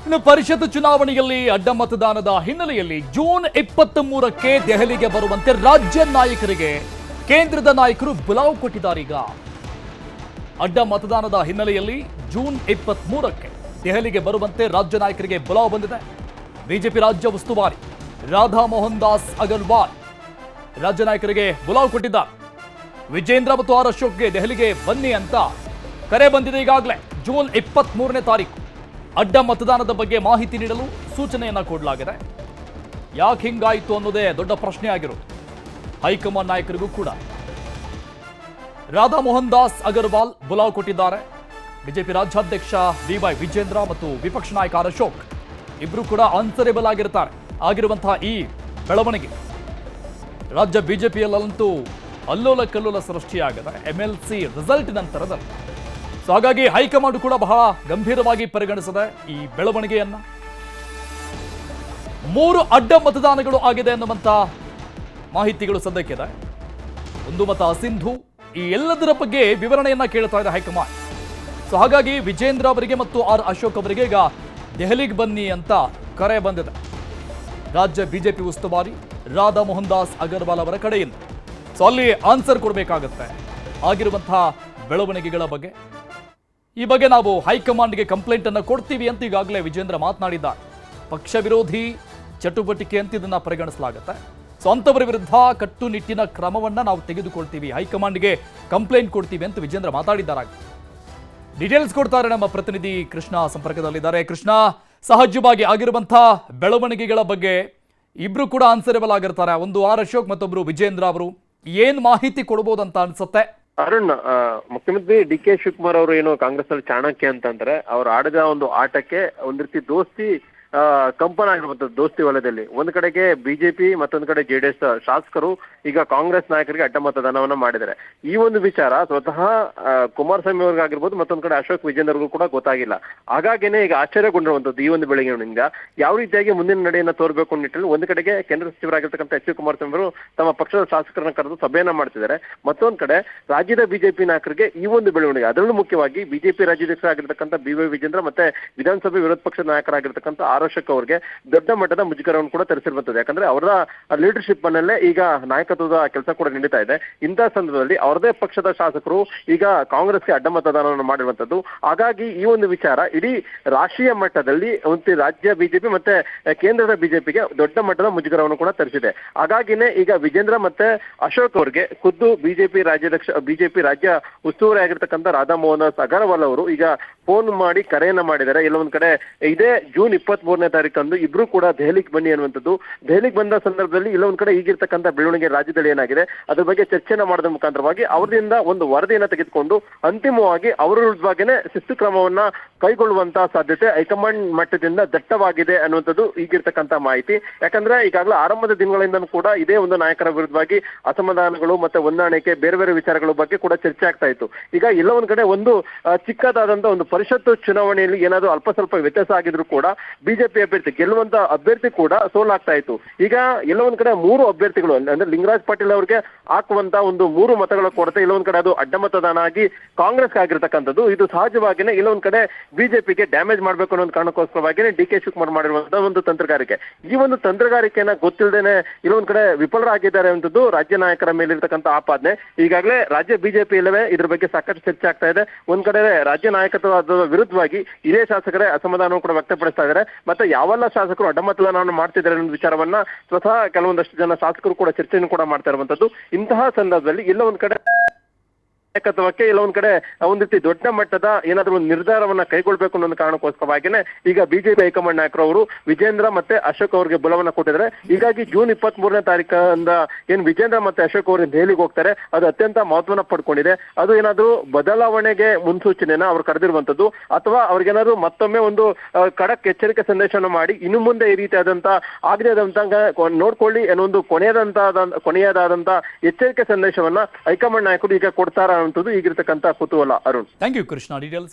ಇನ್ನು ಪರಿಷತ್ ಚುನಾವಣೆಯಲ್ಲಿ ಅಡ್ಡ ಮತದಾನದ ಹಿನ್ನೆಲೆಯಲ್ಲಿ ಜೂನ್ 23ಕ್ಕೆ ದೆಹಲಿಗೆ ಬರುವಂತೆ ರಾಜ್ಯ ನಾಯಕರಿಗೆ ಕೇಂದ್ರದ ನಾಯಕರು ಬುಲಾವ್ ಕೊಟ್ಟಿದ್ದಾರೀಗ. ಅಡ್ಡ ಮತದಾನದ ಹಿನ್ನೆಲೆಯಲ್ಲಿ ಜೂನ್ 23ಕ್ಕೆ ದೆಹಲಿಗೆ ಬರುವಂತೆ ರಾಜ್ಯ ನಾಯಕರಿಗೆ ಬುಲಾವ್ ಬಂದಿದೆ. ಬಿಜೆಪಿ ರಾಜ್ಯ ಉಸ್ತುವಾರಿ ರಾಧಾ ಮೋಹನ್ ದಾಸ್ ಅಗರ್ವಾಲ್ ರಾಜ್ಯ ನಾಯಕರಿಗೆ ಬುಲಾವ್ ಕೊಟ್ಟಿದ್ದಾರೆ. ವಿಜೇಂದ್ರ ಮತ್ತು ಆರ್ ಅಶೋಕ್ಗೆ ದೆಹಲಿಗೆ ಬನ್ನಿ ಅಂತ ಕರೆ ಬಂದಿದೆ. ಈಗಾಗಲೇ ಜೂನ್ 23ನೇ ತಾರೀಕು ಅಡ್ಡ ಮತದಾನದ ಬಗ್ಗೆ ಮಾಹಿತಿ ನೀಡಲು ಸೂಚನೆಯನ್ನ ಕೊಡಲಾಗಿದೆ. ಯಾಕೆ ಹಿಂಗಾಯಿತು ಅನ್ನೋದೇ ದೊಡ್ಡ ಪ್ರಶ್ನೆ ಆಗಿರೋದು. ಹೈಕಮಾಂಡ್ ನಾಯಕರಿಗೂ ಕೂಡ ರಾಧಾ ಮೋಹನ್ ದಾಸ್ ಅಗರ್ವಾಲ್ ಬುಲಾವ್ ಕೊಟ್ಟಿದ್ದಾರೆ. ಬಿಜೆಪಿ ರಾಜ್ಯಾಧ್ಯಕ್ಷ ಬಿವೈ ವಿಜೇಂದ್ರ ಮತ್ತು ವಿಪಕ್ಷ ನಾಯಕ ಆರ್ ಅಶೋಕ್ ಇಬ್ರು ಕೂಡ ಆನ್ಸರೇಬಲ್ ಆಗಿರುವಂತಹ ಈ ಬೆಳವಣಿಗೆ ರಾಜ್ಯ ಬಿಜೆಪಿಯಲ್ಲಂತೂ ಅಲ್ಲೋಲ ಕಲ್ಲೋಲ ಸೃಷ್ಟಿಯಾಗಿದೆ MLC ರಿಸಲ್ಟ್ ನಂತರದಲ್ಲಿ. ಸೊ ಹಾಗಾಗಿ ಹೈಕಮಾಂಡ್ ಕೂಡ ಬಹಳ ಗಂಭೀರವಾಗಿ ಪರಿಗಣಿಸಿದೆ ಈ ಬೆಳವಣಿಗೆಯನ್ನ. 3 ಅಡ್ಡ ಮತದಾನಗಳು ಆಗಿದೆ ಅನ್ನುವಂತ ಮಾಹಿತಿಗಳು ಸದ್ಯಕ್ಕಿದೆ. ಒಂದು ಮತ ಅಸಿಂಧು, ಈ ಎಲ್ಲದರ ಬಗ್ಗೆ ವಿವರಣೆಯನ್ನ ಕೇಳ್ತಾ ಇದೆ ಹೈಕಮಾಂಡ್. ಸೊ ಹಾಗಾಗಿ ವಿಜೇಂದ್ರ ಅವರಿಗೆ ಮತ್ತು ಆರ್ ಅಶೋಕ್ ಅವರಿಗೆ ಈಗ ದೆಹಲಿಗೆ ಬನ್ನಿ ಅಂತ ಕರೆ ಬಂದಿದೆ ರಾಜ್ಯ ಬಿಜೆಪಿ ಉಸ್ತುವಾರಿ ರಾಧಾ ಮೋಹನ್ ದಾಸ್ ಅಗರ್ವಾಲ್ ಅವರ ಕಡೆಯಿಂದ. ಸೊ ಅಲ್ಲಿ ಆನ್ಸರ್ ಕೊಡಬೇಕಾಗತ್ತೆ ಆಗಿರುವಂತಹ ಬೆಳವಣಿಗೆಗಳ ಬಗ್ಗೆ. ಈ ಬಗ್ಗೆ ನಾವು ಹೈಕಮಾಂಡ್ಗೆ ಕಂಪ್ಲೇಂಟ್ ಅನ್ನು ಕೊಡ್ತೀವಿ ಅಂತ ಈಗಾಗಲೇ ವಿಜೇಂದ್ರ ಮಾತನಾಡಿದ್ದಾರೆ. ಪಕ್ಷ ವಿರೋಧಿ ಚಟುವಟಿಕೆ ಅಂತ ಇದನ್ನ ಪರಿಗಣಿಸಲಾಗುತ್ತೆ. ಸೊ ಅಂತವರ ವಿರುದ್ಧ ಕಟ್ಟುನಿಟ್ಟಿನ ಕ್ರಮವನ್ನ ನಾವು ತೆಗೆದುಕೊಳ್ತೀವಿ, ಹೈಕಮಾಂಡ್ಗೆ ಕಂಪ್ಲೇಂಟ್ ಕೊಡ್ತೀವಿ ಅಂತ ವಿಜೇಂದ್ರ ಮಾತಾಡಿದ್ದಾರೆ. ಡೀಟೇಲ್ಸ್ ಕೊಡ್ತಾರೆ ನಮ್ಮ ಪ್ರತಿನಿಧಿ ಕೃಷ್ಣ ಸಂಪರ್ಕದಲ್ಲಿದ್ದಾರೆ. ಕೃಷ್ಣ, ಸಹಜವಾಗಿ ಆಗಿರುವಂತಹ ಬೆಳವಣಿಗೆಗಳ ಬಗ್ಗೆ ಇಬ್ರು ಕೂಡ ಆನ್ಸರೇಬಲ್ ಆಗಿರ್ತಾರೆ. ಒಂದು ಆರ್ ಅಶೋಕ್ ಮತ್ತೊಬ್ರು ವಿಜೇಂದ್ರ ಅವರು ಏನ್ ಮಾಹಿತಿ ಕೊಡಬಹುದಂತ ಅನ್ಸುತ್ತೆ? ಅರುಣ್, ಮುಖ್ಯಮಂತ್ರಿ DK ಶಿವಕುಮಾರ್ ಅವರು ಏನು ಕಾಂಗ್ರೆಸ್ ಅಲ್ಲಿ ಚಾಣಕ್ಯ ಅಂತಂದ್ರೆ ಅವ್ರು ಆಡಿದ ಒಂದು ಆಟಕ್ಕೆ ಒಂದ್ ರೀತಿ ದೋಸ್ತಿ ಕಂಪನ ಆಗಿರುವಂತದ್ದು. ದೋಸ್ತಿ ವಲಯದಲ್ಲಿ ಒಂದ್ ಕಡೆಗೆ ಬಿಜೆಪಿ ಮತ್ತೊಂದ್ ಕಡೆ JDS ಶಾಸಕರು ಈಗ ಕಾಂಗ್ರೆಸ್ ನಾಯಕರಿಗೆ ಅಡ್ಡ ಮತದಾನವನ್ನ ಮಾಡಿದ್ದಾರೆ. ಈ ಒಂದು ವಿಚಾರ ಸ್ವತಃ ಕುಮಾರಸ್ವಾಮಿ ಅವ್ರಿಗಾಗಿರ್ಬೋದು, ಮತ್ತೊಂದ್ ಕಡೆ ಅಶೋಕ್ ವಿಜೇಂದ್ರಗೂ ಕೂಡ ಗೊತ್ತಾಗಿಲ್ಲ. ಹಾಗಾಗಿನೇ ಈಗ ಆಶ್ಚರ್ಯಗೊಂಡಿರುವಂತದ್ದು ಈ ಒಂದು ಬೆಳವಣಿಗೆಯಿಂದ. ಯಾವ ರೀತಿಯಾಗಿ ಮುಂದಿನ ನಡೆಯನ್ನ ತೋರ್ಬೇಕು ನಿಟ್ಟಿನಲ್ಲಿ ಒಂದ್ ಕಡೆಗೆ ಕೇಂದ್ರ ಸಚಿವರಾಗಿರ್ತಕ್ಕಂಥ H. ಕುಮಾರಸ್ವಾಮಿ ಅವರು ತಮ್ಮ ಪಕ್ಷದ ಶಾಸಕರನ್ನ ಕರೆದು ಸಭೆಯನ್ನ ಮಾಡ್ತಿದ್ದಾರೆ. ಮತ್ತೊಂದ್ ಕಡೆ ರಾಜ್ಯದ ಬಿಜೆಪಿ ನಾಯಕರಿಗೆ ಈ ಒಂದು ಬೆಳವಣಿಗೆ, ಅದರಲ್ಲೂ ಮುಖ್ಯವಾಗಿ ಬಿಜೆಪಿ ರಾಜ್ಯಾಧ್ಯಕ್ಷರಾಗಿರ್ತಕ್ಕಂಥ BY ವಿಜೇಂದ್ರ ಮತ್ತೆ ವಿಧಾನಸಭೆ ವಿರೋಧ ಪಕ್ಷದ ನಾಯಕರಾಗಿರ್ತಕ್ಕಂಥ ಆರ್ ಅಶೋಕ್ ಅವರಿಗೆ ದೊಡ್ಡ ಮಟ್ಟದ ಮುಜುಗರವನ್ನು ಕೂಡ ತರಿಸಿರುವಂತದ್ದು. ಯಾಕಂದ್ರೆ ಅವರ ಲೀಡರ್ಶಿಪ್ ಅನ್ನಲ್ಲೇ ಈಗ ನಾಯಕತ್ವದ ಕೆಲಸ ಕೂಡ ನಡೀತಾ ಇದೆ. ಇಂತಹ ಸಂದರ್ಭದಲ್ಲಿ ಅವರದೇ ಪಕ್ಷದ ಶಾಸಕರು ಈಗ ಕಾಂಗ್ರೆಸ್ಗೆ ಅಡ್ಡ ಮತದಾನವನ್ನು ಮಾಡಿರುವಂತದ್ದು. ಹಾಗಾಗಿ ಈ ಒಂದು ವಿಚಾರ ಇಡೀ ರಾಷ್ಟ್ರೀಯ ಮಟ್ಟದಲ್ಲಿ ರಾಜ್ಯ ಬಿಜೆಪಿ ಮತ್ತೆ ಕೇಂದ್ರದ ಬಿಜೆಪಿಗೆ ದೊಡ್ಡ ಮಟ್ಟದ ಮುಜುಗರವನ್ನು ಕೂಡ ತರಿಸಿದೆ. ಹಾಗಾಗಿನೇ ಈಗ ವಿಜೇಂದ್ರ ಮತ್ತೆ ಅಶೋಕ್ ಅವರಿಗೆ ಖುದ್ದು ಬಿಜೆಪಿ ರಾಜ್ಯ ಉಸ್ತುವಾರಿ ಆಗಿರ್ತಕ್ಕಂಥ ರಾಧಾ ಮೋಹನ್ ದಾಸ್ ಅಗರ್ವಾಲ್ ಅವರು ಈಗ ಫೋನ್ ಮಾಡಿ ಕರೆಯನ್ನ ಮಾಡಿದ್ದಾರೆ. ಎಲ್ಲೊಂದ್ ಕಡೆ ಇದೇ ಜೂನ್ 23ನೇ ತಾರೀಕಂದು ಇಬ್ರು ಕೂಡ ದೆಹಲಿಗೆ ಬನ್ನಿ ಅನ್ನುವಂಥದ್ದು. ದೆಹಲಿಗೆ ಬಂದ ಸಂದರ್ಭದಲ್ಲಿ ಇಲ್ಲೊಂದ್ ಕಡೆ ಈಗಿರ್ತಕ್ಕಂಥ ಬೆಳವಣಿಗೆ ರಾಜ್ಯದಲ್ಲಿ ಏನಾಗಿದೆ ಅದ್ರ ಬಗ್ಗೆ ಚರ್ಚೆನ ಮಾಡೋದ್ರ ಮುಖಾಂತರವಾಗಿ ಅವರಿಂದ ಒಂದು ವರದಿಯನ್ನ ತೆಗೆದುಕೊಂಡು ಅಂತಿಮವಾಗಿ ಅವರ ವಿರುದ್ಧವಾಗಿನೇ ಶಿಸ್ತು ಕ್ರಮವನ್ನ ಕೈಗೊಳ್ಳುವಂತ ಸಾಧ್ಯತೆ ಹೈಕಮಾಂಡ್ ಮಟ್ಟದಿಂದ ದಟ್ಟವಾಗಿದೆ ಅನ್ನುವಂಥದ್ದು ಈಗಿರ್ತಕ್ಕಂಥ ಮಾಹಿತಿ. ಯಾಕಂದ್ರೆ ಈಗಾಗಲೇ ಆರಂಭದ ದಿನಗಳಿಂದ ಕೂಡ ಇದೇ ಒಂದು ನಾಯಕರ ವಿರುದ್ಧವಾಗಿ ಅಸಮಾಧಾನಗಳು ಮತ್ತೆ ಹೊಂದಾಣಿಕೆ ಬೇರೆ ಬೇರೆ ವಿಚಾರಗಳ ಬಗ್ಗೆ ಕೂಡ ಚರ್ಚೆ ಆಗ್ತಾ ಇತ್ತು. ಈಗ ಎಲ್ಲ ಒಂದ್ ಕಡೆ ಒಂದು ಚಿಕ್ಕದಾದಂತ ಒಂದು ಪರಿಷತ್ತು ಚುನಾವಣೆಯಲ್ಲಿ ಏನಾದ್ರು ಅಲ್ಪ ಸ್ವಲ್ಪ ವ್ಯತ್ಯಾಸ ಆಗಿದ್ರು ಕೂಡ ಬಿಜೆಪಿ ಅಭ್ಯರ್ಥಿ ಗೆಲ್ಲುವಂತ ಅಭ್ಯರ್ಥಿ ಕೂಡ ಸೋಲಾಗ್ತಾ ಇತ್ತು. ಈಗ ಎಲ್ಲ ಒಂದ್ ಕಡೆ 3 ಅಭ್ಯರ್ಥಿಗಳು ಅಂದ್ರೆ ಲಿಂಗರಾಜ್ ಪಾಟೀಲ್ ಅವರಿಗೆ ಹಾಕುವಂತ ಒಂದು 3 ಮತಗಳ ಕೊರತೆ, ಇಲ್ಲೊಂದ್ ಕಡೆ ಅದು ಅಡ್ಡ ಮತದಾನ ಆಗಿ ಕಾಂಗ್ರೆಸ್ಗೆ ಆಗಿರ್ತಕ್ಕಂಥದ್ದು. ಇದು ಸಹಜವಾಗಿನೇ ಇಲ್ಲೊಂದ್ ಕಡೆ ಬಿಜೆಪಿಗೆ ಡ್ಯಾಮೇಜ್ ಮಾಡ್ಬೇಕು ಅನ್ನೋ ಒಂದು ಕಾರಣಕ್ಕೋಸ್ಕರವಾಗಿನೇ DK ಶಿವಕುಮಾರ್ ಮಾಡಿರುವಂತಹ ಒಂದು ತಂತ್ರಗಾರಿಕೆ. ಈ ಒಂದು ತಂತ್ರಗಾರಿಕೆಯನ್ನ ಗೊತ್ತಿಲ್ಲದೇನೆ ಇಲ್ಲೊಂದ್ ಕಡೆ ವಿಫಲರಾಗಿದ್ದಾರೆ ಅಂತದ್ದು ರಾಜ್ಯ ನಾಯಕರ ಮೇಲಿರ್ತಕ್ಕಂಥ ಆಪಾದನೆ. ಈಗಾಗಲೇ ರಾಜ್ಯ ಬಿಜೆಪಿ ಇಲ್ಲವೇ ಇದ್ರ ಬಗ್ಗೆ ಸಾಕಷ್ಟು ಚರ್ಚೆ ಆಗ್ತಾ ಇದೆ. ಒಂದ್ ಕಡೆ ರಾಜ್ಯ ನಾಯಕತ್ವದ ವಿರುದ್ಧವಾಗಿ ಹಿರಿಯ ಶಾಸಕರೇ ಅಸಮಾಧಾನವನ್ನು ಕೂಡ ವ್ಯಕ್ತಪಡಿಸ್ತಾ ಇದ್ದಾರೆ. ಮತ್ತೆ ಯಾವೆಲ್ಲ ಶಾಸಕರು ಅಡ್ಡ ಮತದಾನವನ್ನು ಮಾಡ್ತಿದ್ದಾರೆ ಅನ್ನೋ ವಿಚಾರವನ್ನ ಸ್ವತಃ ಕೆಲವೊಂದಷ್ಟು ಜನ ಶಾಸಕರು ಕೂಡ ಚರ್ಚೆಯನ್ನು ಕೂಡ ಮಾಡ್ತಾ ಇರುವಂತದ್ದು. ಇಂತಹ ಸಂದರ್ಭದಲ್ಲಿ ಎಲ್ಲ ಒಂದ್ ಕಡೆ ನಾಯಕತ್ವಕ್ಕೆ ಇಲ್ಲ ಒಂದ್ ಕಡೆ ಒಂದ್ ರೀತಿ ದೊಡ್ಡ ಮಟ್ಟದ ಏನಾದ್ರೂ ಒಂದು ನಿರ್ಧಾರವನ್ನ ಕೈಗೊಳ್ಬೇಕು ಅನ್ನೋ ಕಾರಣಕ್ಕೋಸ್ಕರವಾಗಿನೇ ಈಗ ಬಿಜೆಪಿ ಹೈಕಮಾಂಡ್ ನಾಯಕರು ಅವರು ವಿಜೇಂದ್ರ ಮತ್ತೆ ಅಶೋಕ್ ಅವರಿಗೆ ಬುಲಾವನ್ನ ಕೊಟ್ಟಿದ್ದಾರೆ. ಹೀಗಾಗಿ ಜೂನ್ 23ನೇ ತಾರೀಕಿಂದ ಏನ್ ವಿಜೇಂದ್ರ ಮತ್ತೆ ಅಶೋಕ್ ಅವರು ದೆಹಲಿಗೆ ಹೋಗ್ತಾರೆ ಅದು ಅತ್ಯಂತ ಮಹತ್ವನ ಪಡ್ಕೊಂಡಿದೆ. ಅದು ಏನಾದ್ರೂ ಬದಲಾವಣೆಗೆ ಮುನ್ಸೂಚನೆನ ಅವ್ರು ಕರೆದಿರುವಂತದ್ದು ಅಥವಾ ಅವ್ರಿಗೇನಾದ್ರು ಮತ್ತೊಮ್ಮೆ ಒಂದು ಖಡಕ್ ಎಚ್ಚರಿಕೆ ಸಂದೇಶವನ್ನು ಮಾಡಿ ಇನ್ನು ಮುಂದೆ ಈ ರೀತಿಯಾದಂತ ಆಗದೇದಂತ ನೋಡ್ಕೊಳ್ಳಿ ಅನ್ನೋ ಒಂದು ಕೊನೆಯದಾದಂತ ಎಚ್ಚರಿಕೆ ಸಂದೇಶವನ್ನ ಹೈಕಮಾಂಡ್ ನಾಯಕರು ಈಗ ಕೊಡ್ತಾರ ಅನ್ನುವಂಥದ್ದು ಈಗಿರ್ತಕ್ಕಂಥ ಕುತೂಹಲ. Arun, thank you Krishna details.